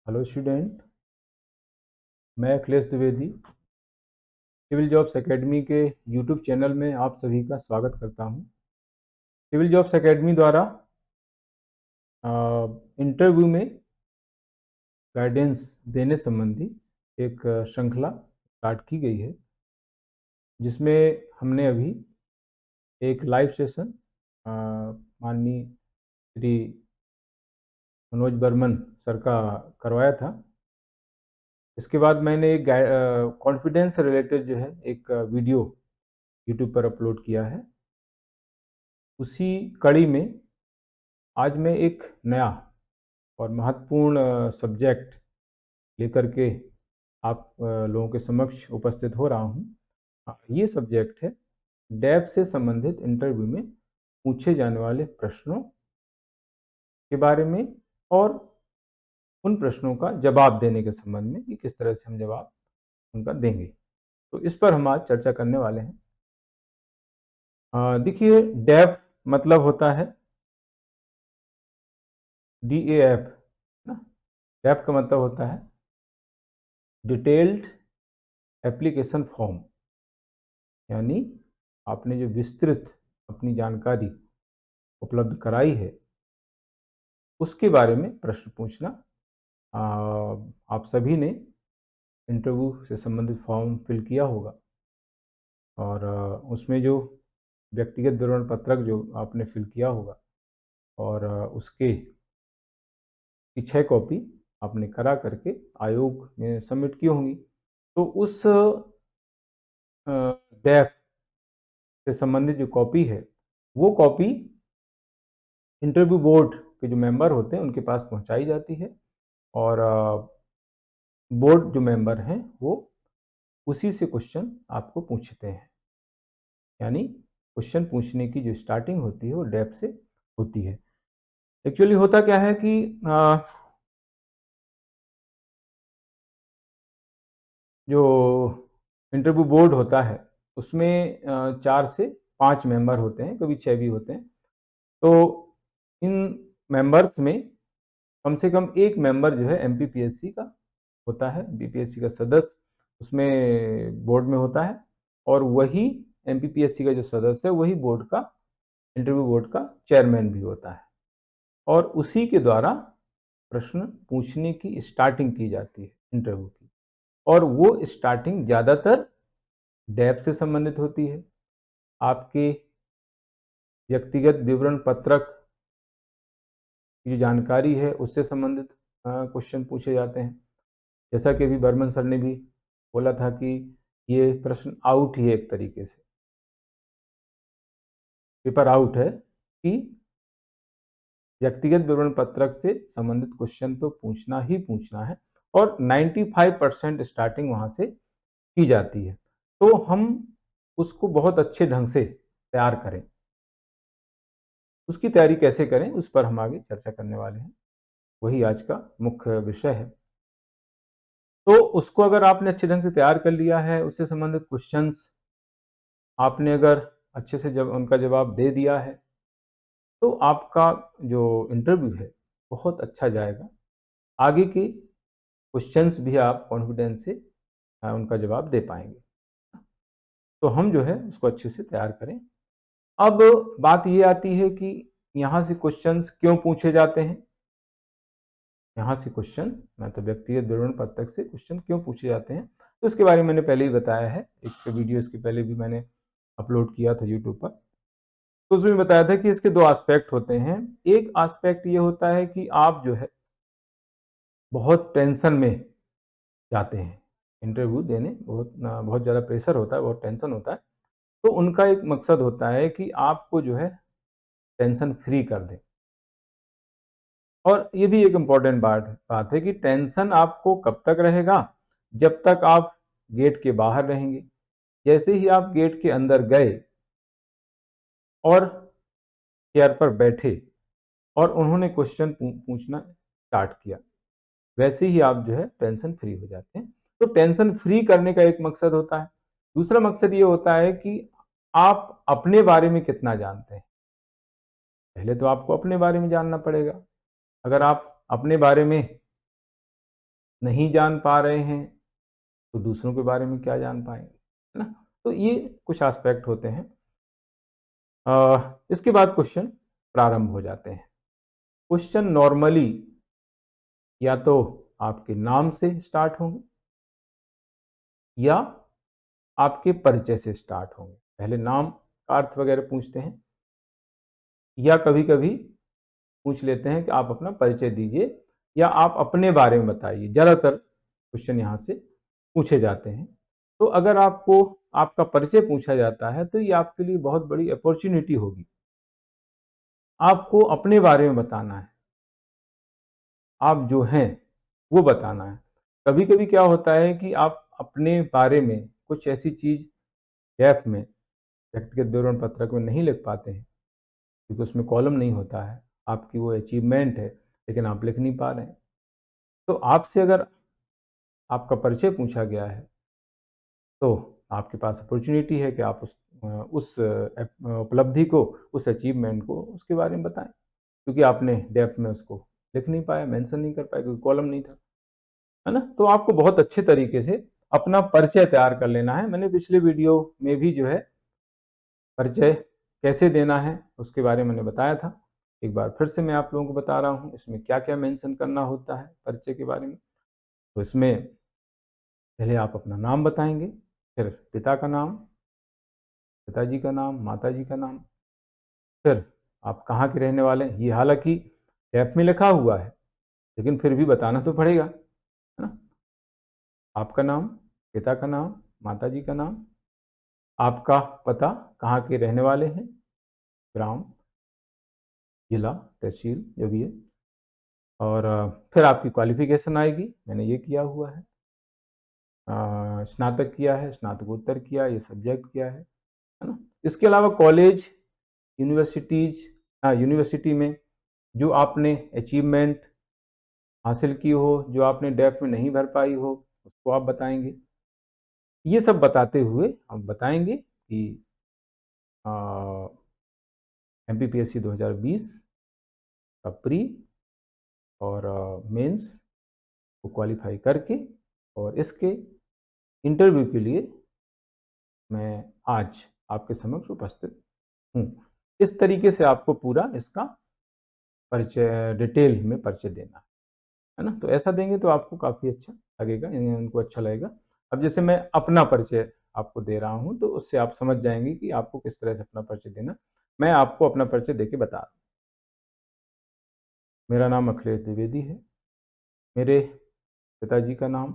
Hello student, मैं Akhilesh Dwivedi civil jobs academy के YouTube channel में आप सभी का स्वागत करता हूं। सिविल जॉब्स एकेडमी द्वारा इंटरव्यू में गाइडेंस देने संबंधी एक श्रृंखला स्टार्ट की गई है, जिसमें हमने अभी एक लाइव सेशन माननीय श्री मनोज बर्मन सर का करवाया था। इसके बाद मैंने एक कॉन्फिडेंस रिलेटेड जो है एक वीडियो यूट्यूब पर अपलोड किया है। उसी कड़ी में आज मैं एक नया और महत्वपूर्ण सब्जेक्ट लेकर के आप लोगों के समक्ष उपस्थित हो रहा हूँ। ये सब्जेक्ट है डैब से संबंधित इंटरव्यू में पूछे जाने वाले प्रश्नों के बारे में और उन प्रश्नों का जवाब देने के संबंध में कि किस तरह से हम जवाब उनका देंगे। तो इस पर हम आज चर्चा करने वाले हैं। देखिए, डैब मतलब होता है DAF ना। डैब का मतलब होता है डिटेल्ड एप्लीकेशन फॉर्म, यानी आपने जो विस्तृत अपनी जानकारी उपलब्ध कराई है उसके बारे में प्रश्न पूछना। आप सभी ने इंटरव्यू से संबंधित फॉर्म फिल किया होगा और उसमें जो व्यक्तिगत विवरण पत्रक जो आपने फिल किया होगा और उसके की 6 कॉपी आपने करा करके आयोग में सबमिट की होंगी। तो उस डैफ से संबंधित जो कॉपी है वो कॉपी इंटरव्यू बोर्ड के जो मेंबर होते हैं उनके पास पहुंचाई जाती है और बोर्ड जो मेंबर हैं वो उसी से क्वेश्चन आपको पूछते हैं। यानी क्वेश्चन पूछने की जो स्टार्टिंग होती है वो डैप से होती है। एक्चुअली होता क्या है कि जो इंटरव्यू बोर्ड होता है उसमें 4 से 5 मेंबर होते हैं, कभी 6 भी होते हैं। तो इन मेंबर्स में कम से कम एक मेंबर जो है MPPSC का होता है, BPSC का सदस्य उसमें बोर्ड में होता है और वही MPPSC का जो सदस्य है वही बोर्ड का इंटरव्यू बोर्ड का चेयरमैन भी होता है और उसी के द्वारा प्रश्न पूछने की स्टार्टिंग की जाती है इंटरव्यू की। और वो स्टार्टिंग ज़्यादातर डैप से संबंधित होती है। आपके व्यक्तिगत विवरण पत्रक की जो जानकारी है उससे संबंधित क्वेश्चन पूछे जाते हैं। जैसा कि अभी बर्मन सर ने भी बोला था कि ये प्रश्न आउट ही है, एक तरीके से पेपर आउट है कि व्यक्तिगत विवरण पत्रक से संबंधित क्वेश्चन तो पूछना ही पूछना है और 95% स्टार्टिंग वहां से की जाती है। तो हम उसको बहुत अच्छे ढंग से तैयार करें, उसकी तैयारी कैसे करें उस पर हम आगे चर्चा करने वाले हैं। वही आज का मुख्य विषय है। तो उसको अगर आपने अच्छे ढंग से तैयार कर लिया है, उससे संबंधित क्वेश्चंस आपने अगर अच्छे से जब उनका जवाब दे दिया है तो आपका जो इंटरव्यू है बहुत अच्छा जाएगा। आगे के क्वेश्चंस भी आप कॉन्फिडेंस से उनका जवाब दे पाएंगे। तो हम जो है उसको अच्छे से तैयार करें। अब बात ये आती है कि यहाँ से क्वेश्चंस क्यों पूछे जाते हैं। यहाँ से क्वेश्चन मतलब व्यक्तिगत विवरण पत्रक से क्वेश्चन क्यों पूछे जाते हैं, तो इसके बारे में मैंने पहले ही बताया है। एक वीडियो इसके पहले भी मैंने अपलोड किया था यूट्यूब पर। तो उसमें बताया था कि इसके 2 एस्पेक्ट होते हैं। एक एस्पेक्ट ये होता है कि आप जो है बहुत टेंशन में जाते हैं इंटरव्यू देने, बहुत ज़्यादा प्रेशर होता है, बहुत टेंशन होता है। तो उनका एक मकसद होता है कि आपको जो है टेंशन फ्री कर दें। और ये भी एक इम्पॉर्टेंट बात है कि टेंशन आपको कब तक रहेगा, जब तक आप गेट के बाहर रहेंगे। जैसे ही आप गेट के अंदर गए और चेयर पर बैठे और उन्होंने क्वेश्चन पूछना स्टार्ट किया, वैसे ही आप जो है टेंशन फ्री हो जाते हैं। तो टेंशन फ्री करने का एक मकसद होता है। दूसरा मकसद ये होता है कि आप अपने बारे में कितना जानते हैं। पहले तो आपको अपने बारे में जानना पड़ेगा। अगर आप अपने बारे में नहीं जान पा रहे हैं तो दूसरों के बारे में क्या जान पाएंगे, है ना? तो ये कुछ एस्पेक्ट होते हैं। इसके बाद क्वेश्चन प्रारंभ हो जाते हैं। क्वेश्चन नॉर्मली या तो आपके नाम से स्टार्ट होंगे या आपके परिचय से स्टार्ट होंगे। पहले नाम का अर्थ वगैरह पूछते हैं या कभी-कभी पूछ लेते हैं कि आप अपना परिचय दीजिए या आप अपने बारे में बताइए। ज़्यादातर क्वेश्चन यहाँ से पूछे जाते हैं। तो अगर आपको आपका परिचय पूछा जाता है तो ये आपके लिए बहुत बड़ी अपॉर्च्युनिटी होगी। आपको अपने बारे में बताना है, आप जो हैं वो बताना है। कभी-कभी क्या होता है कि आप अपने बारे में कुछ ऐसी चीज़ डेप्थ में व्यक्तिगत विवरण पत्रक में नहीं लिख पाते हैं क्योंकि उसमें कॉलम नहीं होता है। आपकी वो अचीवमेंट है लेकिन आप लिख नहीं पा रहे हैं। तो आपसे अगर आपका परिचय पूछा गया है तो आपके पास अपॉर्च्युनिटी है कि आप उस उपलब्धि को, उस अचीवमेंट को, उसके बारे में बताएँ क्योंकि आपने डेप्थ में उसको लिख नहीं पाया, मेंशन नहीं कर पाए क्योंकि कॉलम नहीं था, है ना? तो आपको बहुत अच्छे तरीके से अपना परिचय तैयार कर लेना है। मैंने पिछले वीडियो में भी जो है परिचय कैसे देना है उसके बारे में मैंने बताया था। एक बार फिर से मैं आप लोगों को बता रहा हूँ इसमें क्या-क्या मेंशन करना होता है परिचय के बारे में। तो इसमें पहले आप अपना नाम बताएँगे, फिर पिता का नाम, पिताजी का नाम, माताजी का नाम, फिर आप कहाँ के रहने वाले हैं। ये हालाँकि ऐप में लिखा हुआ है, लेकिन फिर भी बताना तो पड़ेगा, है ना? आपका नाम, पिता का नाम, माताजी का नाम, आपका पता, कहाँ के रहने वाले हैं, ग्राम, जिला, तहसील जो भी है और फिर आपकी क्वालिफ़िकेशन आएगी, मैंने ये किया हुआ है। स्नातक किया है, स्नातकोत्तर किया, ये सब्जेक्ट किया है ना? इसके अलावा कॉलेज, यूनिवर्सिटीज़ यूनिवर्सिटी में जो आपने अचीवमेंट हासिल की हो, जो आपने डेप्थ में नहीं भर पाई हो, उसको आप बताएँगे। ये सब बताते हुए हम बताएँगे कि अ, एमपीपीएससी 2020 का प्री और मेंस को क्वालीफाई करके और इसके इंटरव्यू के लिए मैं आज आपके समक्ष उपस्थित हूँ। इस तरीके से आपको पूरा इसका परिचय डिटेल में परिचय देना है ना? तो ऐसा देंगे तो आपको काफ़ी अच्छा लगेगा, उनको अच्छा लगेगा। अब जैसे मैं अपना परिचय आपको दे रहा हूँ, तो उससे आप समझ जाएँगे कि आपको किस तरह से अपना परिचय देना। मैं आपको अपना परिचय देके बता रहा हूँ। मेरा नाम अखिलेश द्विवेदी है। मेरे पिताजी का नाम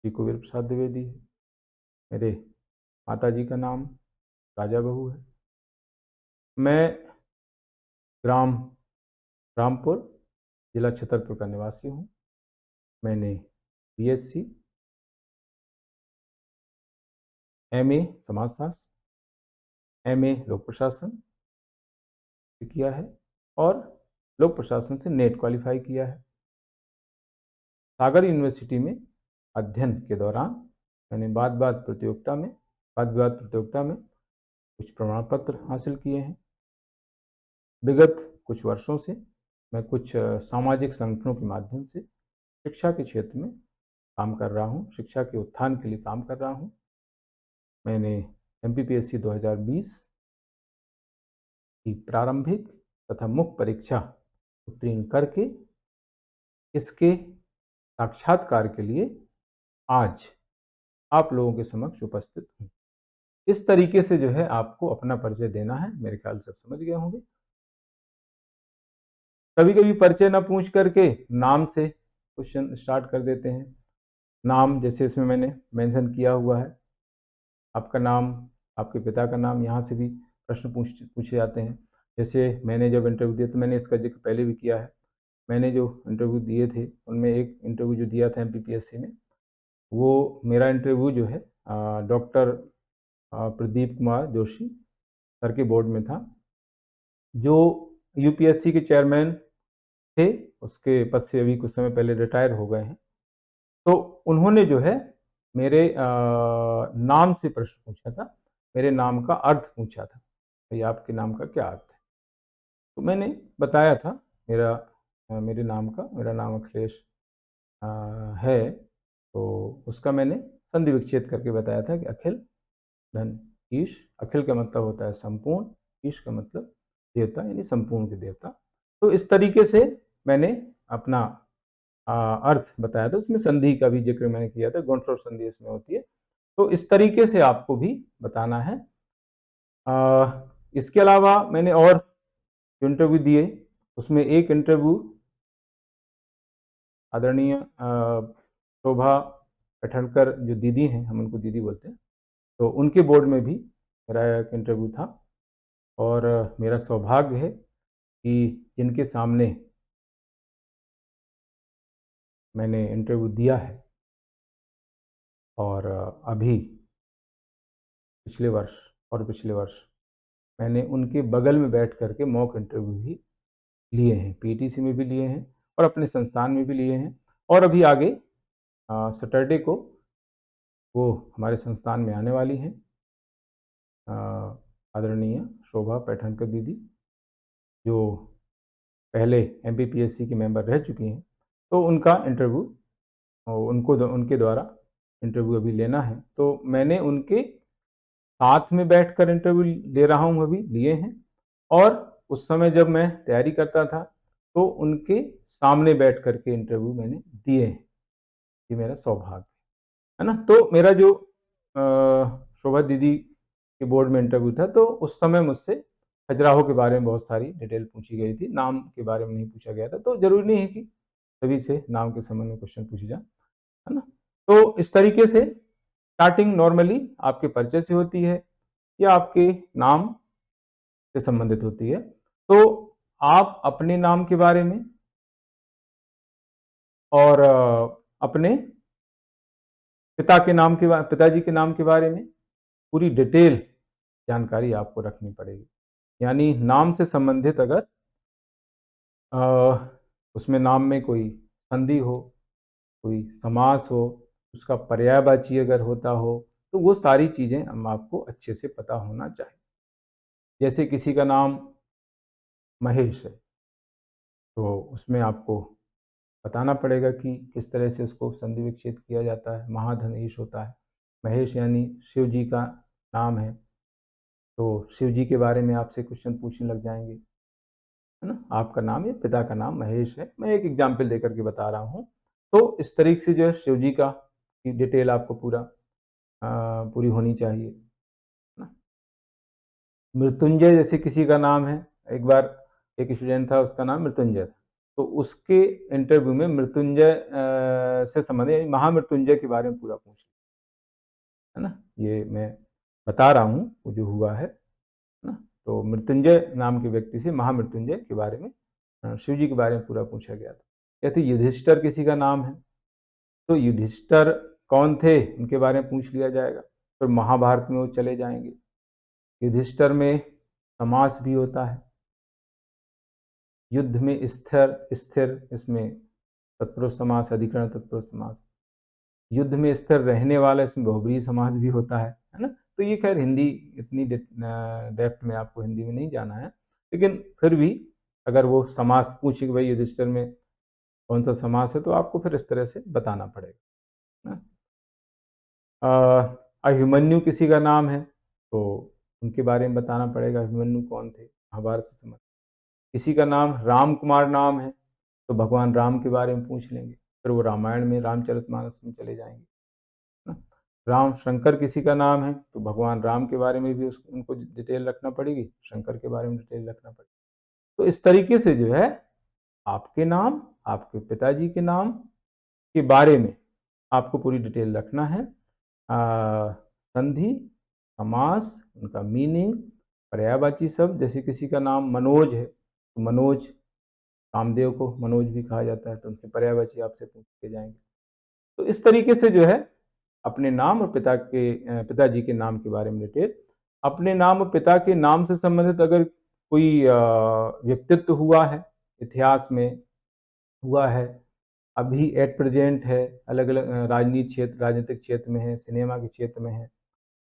श्री कुबेर प्रसाद द्विवेदी है। मेरे माताजी का नाम राजा बहू है। मैं ग्राम रामपुर, जिला छतरपुर का निवासी हूँ। मैंने बीएससी, एमए समाजशास्त्र, एमए लोक प्रशासन से किया है और लोक प्रशासन से नेट क्वालीफाई किया है। सागर यूनिवर्सिटी में अध्ययन के दौरान मैंने वाद-विवाद प्रतियोगिता में कुछ प्रमाण पत्र हासिल किए हैं। विगत कुछ वर्षों से मैं कुछ सामाजिक संगठनों के माध्यम से शिक्षा के क्षेत्र में काम कर रहा हूँ, शिक्षा के उत्थान के लिए काम कर रहा हूँ। मैंने एमपीपीएससी 2020 की प्रारंभिक तथा मुख्य परीक्षा उत्तीर्ण करके इसके साक्षात्कार के लिए आज आप लोगों के समक्ष उपस्थित हूँ। इस तरीके से जो है आपको अपना परिचय देना है, मेरे ख्याल से आप समझ गए होंगे। कभी-कभी परिचय ना पूछ करके नाम से क्वेश्चन स्टार्ट कर देते हैं। नाम जैसे इसमें मैंने मेंशन किया हुआ है, आपका नाम, आपके पिता का नाम, यहाँ से भी प्रश्न पूछे जाते हैं। जैसे मैंने जब इंटरव्यू दिया तो मैंने इसका ज़िक्र पहले भी किया है। मैंने जो इंटरव्यू दिए थे, उनमें एक इंटरव्यू जो दिया था एमपीपीएससी में, वो मेरा इंटरव्यू जो है डॉक्टर प्रदीप कुमार जोशी सर के बोर्ड में था, जो यूपीएससी के चेयरमैन थे, उसके पद से अभी कुछ समय पहले रिटायर हो गए हैं। तो उन्होंने जो है मेरे नाम से प्रश्न पूछा था, मेरे नाम का अर्थ पूछा था, भई आपके नाम का क्या अर्थ है? तो मैंने बताया था मेरा मेरे नाम का, मेरा नाम अखिलेश है, तो उसका मैंने संधि विच्छेद करके बताया था कि अखिल धन ईश। अखिल का मतलब होता है संपूर्ण, ईश का मतलब देवता यानी संपूर्ण के देवता। तो इस तरीके से मैंने अपना अर्थ बताया था। उसमें संधि का भी जिक्र मैंने किया था, गुण और संधि इसमें होती है। तो इस तरीके से आपको भी बताना है। इसके अलावा मैंने और इंटरव्यू दिए, उसमें एक इंटरव्यू आदरणीय शोभा पठनकर जो दीदी हैं, हम उनको दीदी बोलते हैं, तो उनके बोर्ड में भी मेरा एक इंटरव्यू था। और मेरा सौभाग्य है कि जिनके सामने मैंने इंटरव्यू दिया है और अभी पिछले वर्ष और पिछले वर्ष मैंने उनके बगल में बैठ करके मॉक इंटरव्यू भी लिए हैं, पीटीसी में भी लिए हैं और अपने संस्थान में भी लिए हैं। और अभी आगे सैटरडे को वो हमारे संस्थान में आने वाली हैं, आदरणीय शोभा पैठणकर दीदी, जो पहले एमपीपीएससी की मेंबर रह चुकी हैं। तो उनका इंटरव्यू उनके द्वारा इंटरव्यू अभी लेना है। तो मैंने उनके साथ में बैठकर इंटरव्यू ले रहा हूँ, अभी लिए हैं। और उस समय जब मैं तैयारी करता था तो उनके सामने बैठ करके इंटरव्यू मैंने दिए हैं। ये मेरा सौभाग्य है ना। तो मेरा जो शोभा दीदी के बोर्ड में इंटरव्यू था, तो उस समय मुझसे खजुराहो के बारे में बहुत सारी डिटेल पूछी गई थी, नाम के बारे में नहीं पूछा गया था। तो जरूरी नहीं है कि सभी से नाम के संबंध में क्वेश्चन पूछे जाए, है ना। तो इस तरीके से स्टार्टिंग नॉर्मली आपके परिचय से होती है या आपके नाम से संबंधित होती है। तो आप अपने नाम के बारे में और अपने पिताजी के नाम के बारे में पूरी डिटेल जानकारी आपको रखनी पड़ेगी। यानी नाम से संबंधित अगर उसमें नाम में कोई संधि हो, कोई समास हो, उसका पर्यायवाची अगर होता हो, तो वो सारी चीज़ें हम आपको अच्छे से पता होना चाहिए। जैसे किसी का नाम महेश है, तो उसमें आपको बताना पड़ेगा कि किस तरह से उसको संधि विच्छेद किया जाता है। महाधनेश होता है, महेश यानी शिव जी का नाम है, तो शिव जी के बारे में आपसे क्वेश्चन पूछने लग जाएंगे, है ना। आपका नाम या पिता का नाम महेश है, मैं एक एग्जाम्पल देकर के बता रहा हूँ। तो इस तरीके से जो है शिव जी का की डिटेल आपको पूरी होनी चाहिए, है ना। मृत्युंजय जैसे किसी का नाम है, एक बार एक स्टूडेंट था, उसका नाम मृत्युंजय था, तो उसके इंटरव्यू में मृत्युंजय से संबंधित महामृत्युंजय के बारे में पूरा पूछा, है ना। ये मैं बता रहा हूँ वो जो हुआ है ना। तो मृत्युंजय नाम के व्यक्ति से महामृत्युंजय के बारे में, शिव जी के बारे में पूरा पूछा गया था। कहते युधिष्ठिर किसी का नाम है, तो युधिष्ठिर कौन थे उनके बारे में पूछ लिया जाएगा। फिर महाभारत में वो चले जाएंगे। युधिष्ठिर में समास भी होता है, युद्ध में स्थिर स्थिर, इसमें तत्पुरुष समास, अधिकरण तत्पुरुष समास। युद्ध में स्थिर रहने वाला, इसमें बहुब्रीहि समास भी होता है ना। तो ये खैर हिंदी इतनी डेप्थ में आपको हिंदी में नहीं जाना है, लेकिन फिर भी अगर वो समास पूछे कि भाई युधिष्ठिर में कौन सा समास है, तो आपको फिर इस तरह से बताना पड़ेगा ना। अभिमन्यु किसी का नाम है, तो उनके बारे में बताना पड़ेगा, अभिमन्यु कौन थे, महाभारत से संबंधित। किसी का नाम राम कुमार नाम है, तो भगवान राम के बारे में पूछ लेंगे, फिर वो रामायण में रामचरितमानस में चले जाएंगे ना। राम शंकर किसी का नाम है, तो भगवान राम के बारे में भी उनको डिटेल रखना पड़ेगी, शंकर के बारे में डिटेल रखना पड़ेगा। तो इस तरीके से जो है आपके नाम, आपके पिताजी के नाम के बारे में आपको पूरी डिटेल रखना है। संधि, समास, उनका मीनिंग, पर्यायवाची शब्द, जैसे किसी का नाम मनोज है, तो मनोज, कामदेव को मनोज भी कहा जाता है, तो उनके पर्यायवाची आपसे पूछे जाएंगे। तो इस तरीके से जो है अपने नाम और पिताजी के नाम के बारे में डिटेल, अपने नाम और पिता के नाम से संबंधित अगर कोई व्यक्तित्व हुआ है, इतिहास में हुआ है, अभी एट प्रेजेंट है, अलग अलग राजनीतिक क्षेत्र में है, सिनेमा के क्षेत्र में है।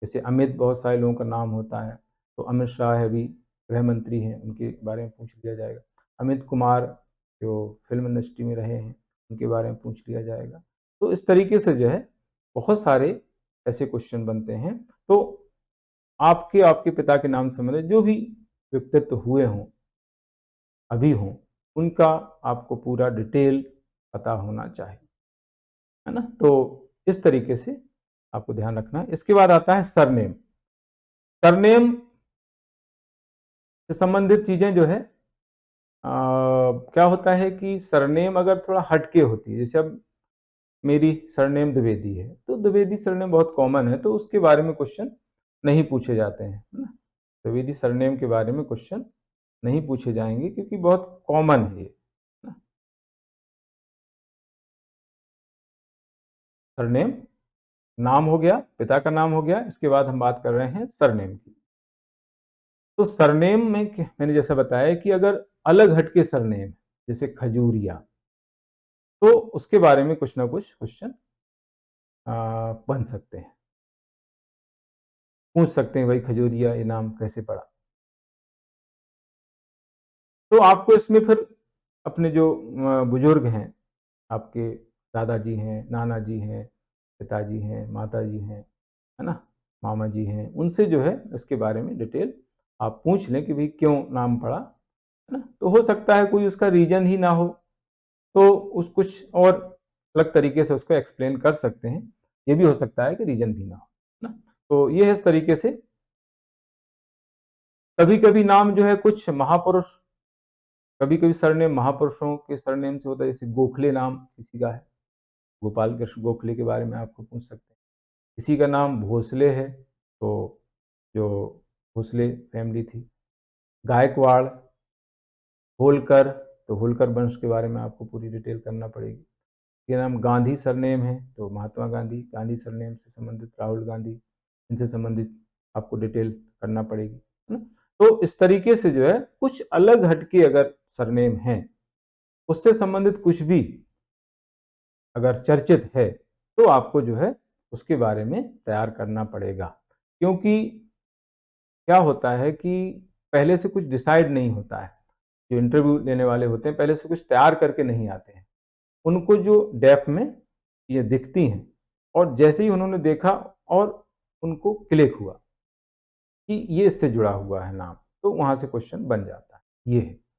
जैसे अमित, बहुत सारे लोगों का नाम होता है, तो अमित शाह है, अभी गृह मंत्री हैं, उनके बारे में पूछ लिया जाएगा। अमित कुमार जो फ़िल्म इंडस्ट्री में रहे हैं, उनके बारे में पूछ लिया जाएगा। तो इस तरीके से जो है बहुत सारे ऐसे क्वेश्चन बनते हैं। तो आपके पिता के नाम से संबंधित जो भी व्यक्तित्व हुए हों, अभी हों, उनका आपको पूरा डिटेल पता होना चाहिए, है ना? तो इस तरीके से आपको ध्यान रखना है। इसके बाद आता है सरनेम। सरनेम से संबंधित चीज़ें जो है क्या होता है कि सरनेम अगर थोड़ा हट के होती है, जैसे अब मेरी सरनेम द्विवेदी है, तो द्विवेदी सरनेम बहुत कॉमन है, तो उसके बारे में क्वेश्चन नहीं पूछे जाते हैं, है ना? द्विवेदी सरनेम के बारे में क्वेश्चन नहीं पूछे जाएँगे क्योंकि बहुत कॉमन है ये, है ना? सरनेम, नाम हो गया, पिता का नाम हो गया, इसके बाद हम बात कर रहे हैं सरनेम की। तो सरनेम में मैंने जैसा बताया कि अगर अलग हट के सरनेम, जैसे खजूरिया, तो उसके बारे में कुछ ना कुछ क्वेश्चन बन सकते हैं। पूछ सकते हैं भाई खजूरिया ये नाम कैसे पड़ा? तो आपको इसमें फिर अपने जो बुजुर्ग हैं, आपके दादाजी हैं, नाना जी हैं, पिताजी हैं, माताजी हैं, है ना? मामा जी हैं, उनसे जो है इसके बारे में डिटेल आप पूछ लें कि भई क्यों नाम पड़ा, है ना? तो हो सकता है कोई उसका रीज़न ही ना हो, तो उस कुछ और अलग तरीके से उसको एक्सप्लेन कर सकते हैं। ये भी हो सकता है कि रीज़न भी ना हो, है ना? तो ये है इस तरीके से कभी-कभी नाम जो है कुछ महापुरुष, कभी-कभी सरनेम महापुरुषों के सरनेम से होता है, जैसे गोखले नाम किसी का है, गोपाल कृष्ण गोखले के बारे में आपको पूछ सकते हैं। किसी का नाम भोसले है, तो जो भोसले फैमिली थी। गायकवाड़, होलकर, तो होलकर वंश के बारे में आपको पूरी डिटेल करना पड़ेगी। ये नाम गांधी सरनेम है, तो महात्मा गांधी, गांधी सरनेम से संबंधित राहुल गांधी, इनसे संबंधित आपको डिटेल करना पड़ेगी, है ना? तो इस तरीके से जो है कुछ अलग हटके अगर सरनेम हैं, उससे संबंधित कुछ भी अगर चर्चित है, तो आपको जो है उसके बारे में तैयार करना पड़ेगा। क्योंकि क्या होता है कि पहले से कुछ डिसाइड नहीं होता है। जो इंटरव्यू लेने वाले होते हैं, पहले से कुछ तैयार करके नहीं आते हैं। उनको जो डेप्थ में ये दिखती हैं और जैसे ही उन्होंने देखा और उनको क्लिक हुआ कि ये इससे जुड़ा हुआ है नाम, तो वहाँ से क्वेश्चन बन जाता है। ये है।